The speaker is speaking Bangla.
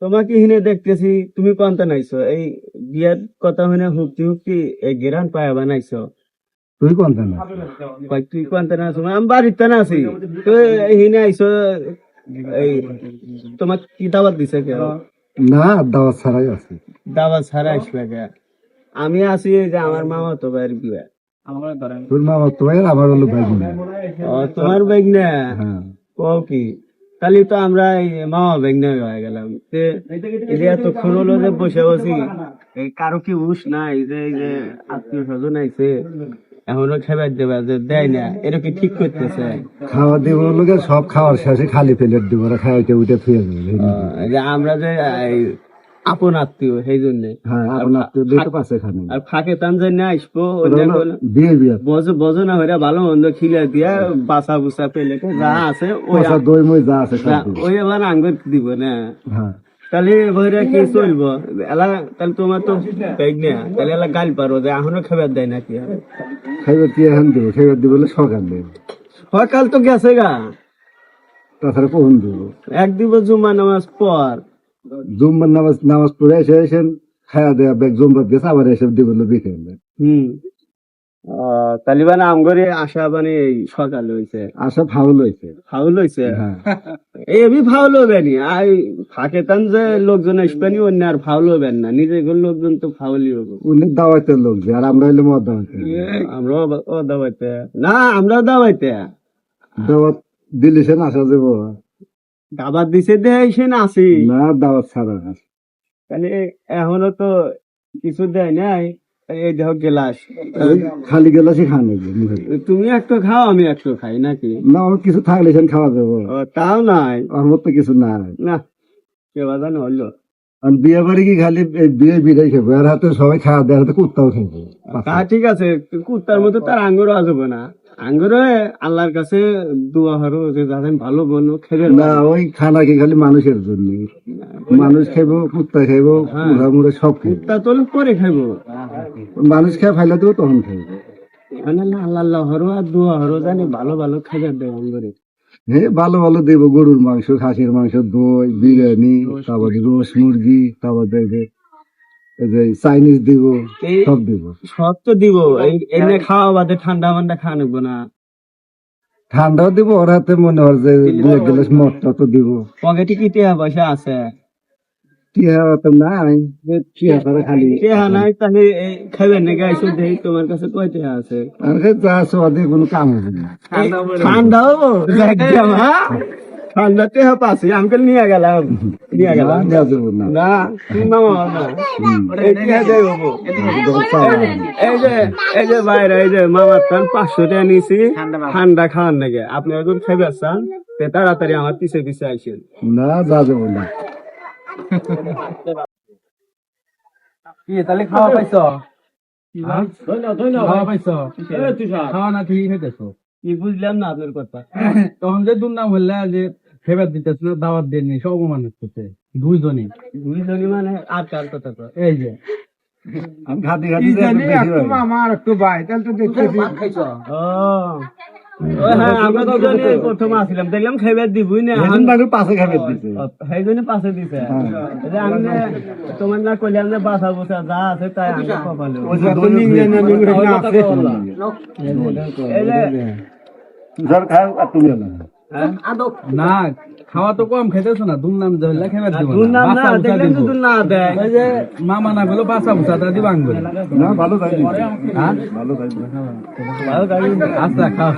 তোমাকে হিনে দেখতেছি তুমি কোনটা নাইছো এই বিয়ার কথা হইনা হুকতি হুকতি এই গেরান পায়া বানাইছো। তুই কোনটা না? কই তুই কোনটা না আছো আমি বাড়িতে না আছি তো হিনে আইছো এই তোমার কি দাওয়াত দিছে কে? না, দাওয়াত ছাড়াই আছে। দাওয়াত ছাড়া আসবে কে? আমি আছি এই যে আমার মামা তো ভাইয়ের বিয়া। তোর মামা তো ভাই, আমার হলো ভাই বোন। ও তোমার বাইক না? হ্যাঁ, কও কি তাহলে তো আমরা এই মামা বাইক না হয়ে গেলাম এত খুন হলো যে বসে বসি এই কারো কি হুশ নাই যে এই যে আত্মীয় স্বজন আইছে এখনো খেবার দেবা যে দেয় না এটা কি ঠিক করতেছে? খাওয়া দিব লোকে সব খাওয়ার শেষে খালি প্লেট দিব, ওরা খাইতে উঠে থুয়ে দেবে। এই যে আমরা যে এই আপন আত্মীয় সেই জন্য হ্যাঁ, আপনার তো দুটো পাশে খানে আর ফাঁকে টান যাই না আসবো বিয়ে বিয়ে বজো না হইরা ভালো মন্দ খিলে দিয়া বাসা বুসা পেলেটে যা আছে ওই দই মই যা আছে সব দিব। ওই আবার আঙ্গুর দিব না। হ্যাঁ, তাহলে ভৈরা কি চলবো এলা? তাহলে তোমার তো ব্যাগ নেয়া তাহলে এলা গাল পারো যে এখনো খাবার দেয় নাকি? খাইবার কি এখন দিব? খাইবার দিব বলে সকাল দেব, সকাল তো গেছে গা, তাছাড়া কখন দিব? এক দিব জুম্মা নামাজ পর জুম্মার নামাজ পড়ে এসে এসে খাওয়া দেওয়া ব্যাগ জুম্বার গেছে, আবার এসে দিব বিকেলে। তালিবান আমগরে আসা মানে এই সকাল হইছে আসা ফাউল হয়েছে। ফাউল হইছে হ্যাঁ, এবি ফাউল হবেনি আই ফাঁকে টান যে লোকজন আসবেনি অন্য আর ফাউল হবেন না, নিজের লোকজন তো ফাউলই হবে। উনি দাওয়াতের লোক যে, আর আমরা হইলে মদ দাওয়াতে। আমরা ও দাওয়াইতে না, আমরা দাওয়াইতে দাওয়াত দিলে সে আসা যাব দাবার দিছে দেয় না আসি না, দাওয়াত ছাড়া আসে। তাহলে এখনো তো কিছু দেয় নাই। এই দেখো গেলাস খালি গেলাসই খান তুমি একটু খাও আমি একটু খাই নাকি? না, আমার কিছু থাকলে সেন খাওয়া যাবো। তাও নাই আমার মতো কিছু নাই না, কে বাজানো হলো আর বিয়ে বাড়ি কি খালি বিয়ে বিদায় খাবো, আর হাতে সবাই খাওয়া দেয়, হাতে কুত্তাও খাবো। তা ঠিক আছে, কুত্তার মতো তার আঙ্গুরও আসবে না। আঙ্গুরে আল্লাহর কাছে দোয়া হরো যে যাদের ভালো বলো খেবে না, ওই খানা কি খালি মানুষের জন্য? মানুষ খাইবো, কুত্তা খাইবো, মুড়া মুড়া সব খাইবো। কুত্তা তো পরে খাইবো, মানুষ খেয়ে ফাইলে দেবো তখন খাইবো। আল্লাহ আল্লাহ হরো আর দোয়া হরো জানি ভালো ভালো খেবে দেয় আঙ্গুরে। হ্যাঁ, ভালো ভালো দেবো, গরুর মাংস, খাসির মাংস, দই, বিরিয়ানি, তারপর রোস মুরগি, তারপর দেখবে এই যে চাইনিজ দিব, সব দিব। সব তো দিব, এমনি খাওয়া বাদে ঠান্ডা মান্ডা খাওয়া নেবো না। ঠান্ডাও দিব, ওর হাতে মনে হয় যে দু এক গ্লাস মদটা তো দিব। পকেটে কি টিয়া পয়সা আছে? টিয়া তো নাই, টিয়া ছাড়া খালি টিয়া নাই, তাহলে খাবেন নাকি? আইসো দেখি তোমার কাছে কয় টিয়া আছে। আর যা আছে ওদের কোনো কাম হবে না। ঠান্ডা হবো একদম, হ্যাঁ ঠান্ডা টিয়া পাচ্ছি আঙ্কেল নিয়ে গেলাম দেওয়া যাবো না। না তুমি মামা না এই টিয়া যাই হবো। এই যে বাইরে এই যে মামার টান 500 টাকা নিয়েছি ঠান্ডা খাওয়ার নাকি। আপনি এখন খাইবে চান তাড়াতাড়ি আমার পিছে পিছে আইসেন। না, যা যাবো না। কি তাহলে খাওয়া পাইছ? খাওয়া পাইছ? খাওয়া না ঠিক হইতেছো? কি বুঝলাম না আপনার কথা। তখন যে দুর্নাম হইলা যে ফেভার দিতেছিল, দাওয়াত দেননি, সব অপমান করতেছে দুইজনই। মানে আর কার কথা কয়? এই যে আমি ঘাটি ঘাটি আমার একটু ভাই তাহলে তো দেখতেছি হ্যাঁ, আমরা দুজনে প্রথম আসলাম দেখলাম খাইবার দিবই না, পাশে খাবে দিতে। সেই জন্য পাশে দিছে। যে আমি তোমার না কইলাম যে বাসা বুসা যা আছে তাই আমি কপালে। এই যে না, খাওয়া তো কম খাইতেছো না, দুর্নাম যে হইলা খেবার দিব না, দুর্নাম না বাসা বুসা দেখলাম দিব। তো না দেয়। এই যে মামা না গেলো বাসা বুসা তা দিব আঙ্গুল। না, ভালো তাই হ্যাঁ, ভালো তাই আচ্ছা খাও।